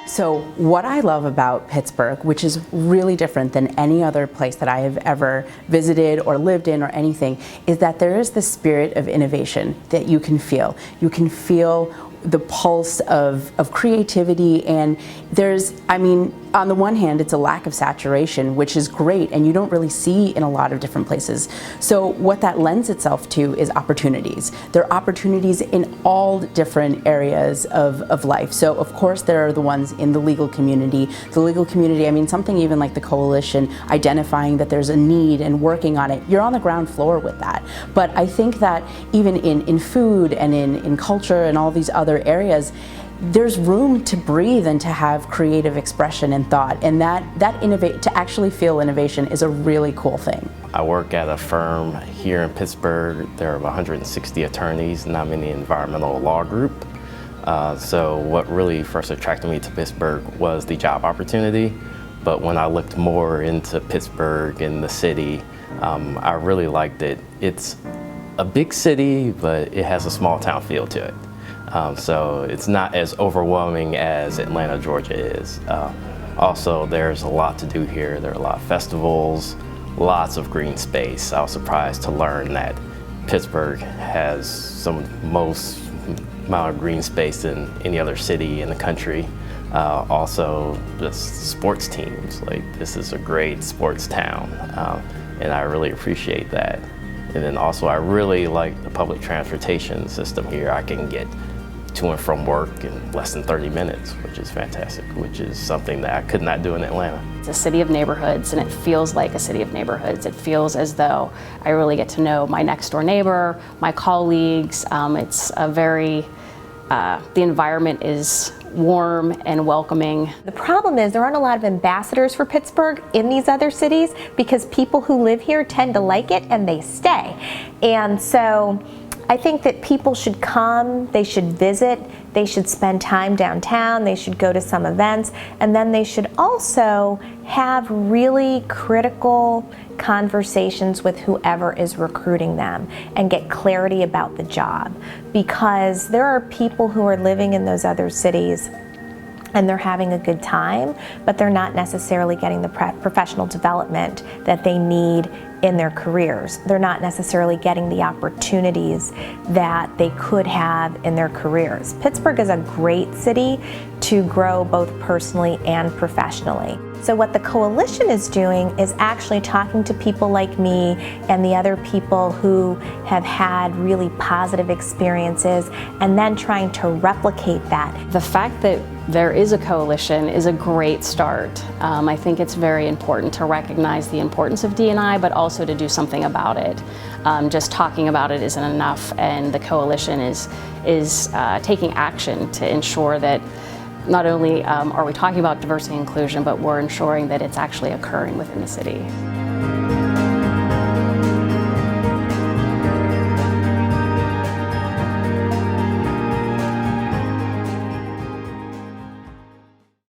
So what I love about Pittsburgh, which is really different than any other place that I have ever visited or lived in or anything, is that there is this spirit of innovation that you can feel. You can feel the pulse of creativity, and there's, I mean, on the one hand, it's a lack of saturation, which is great, and you don't really see in a lot of different places. So what that lends itself to is opportunities. There are opportunities in all different areas of life. So of course there are the ones in the legal community. The legal community, I mean, something even like the coalition, identifying that there's a need and working on it. You're on the ground floor with that. But I think that even in food and in culture and all these other areas, there's room to breathe and to have creative expression and thought, and to actually feel innovation is a really cool thing. I work at a firm here in Pittsburgh. There are 160 attorneys, and I'm in the environmental law group. So what really first attracted me to Pittsburgh was the job opportunity, but when I looked more into Pittsburgh and the city, I really liked it. It's a big city, but it has a small town feel to it. So it's not as overwhelming as Atlanta, Georgia is. Also, there's a lot to do here. There are a lot of festivals, lots of green space. I was surprised to learn that Pittsburgh has some of the most amount of green space than any other city in the country. Also, the sports teams, like this is a great sports town, and I really appreciate that. And then also I really like the public transportation system here. I can get to and from work in less than 30 minutes, which is fantastic, which is something that I could not do in Atlanta. It's a city of neighborhoods, and it feels like a city of neighborhoods. It feels as though I really get to know my next door neighbor, my colleagues. It's a very, the environment is warm and welcoming. The problem is there aren't a lot of ambassadors for Pittsburgh in these other cities because people who live here tend to like it and they stay. And so I think that people should come, they should visit, they should spend time downtown, they should go to some events, and then they should also have really critical conversations with whoever is recruiting them and get clarity about the job. Because there are people who are living in those other cities and they're having a good time, but they're not necessarily getting the professional development that they need in their careers. They're not necessarily getting the opportunities that they could have in their careers. Pittsburgh is a great city to grow both personally and professionally. So what the coalition is doing is actually talking to people like me and the other people who have had really positive experiences and then trying to replicate that. The fact that there is a coalition is a great start. I think it's very important to recognize the importance of D&I, but also to do something about it. Just talking about it isn't enough, and the coalition is taking action to ensure that not only are we talking about diversity and inclusion, but we're ensuring that it's actually occurring within the city.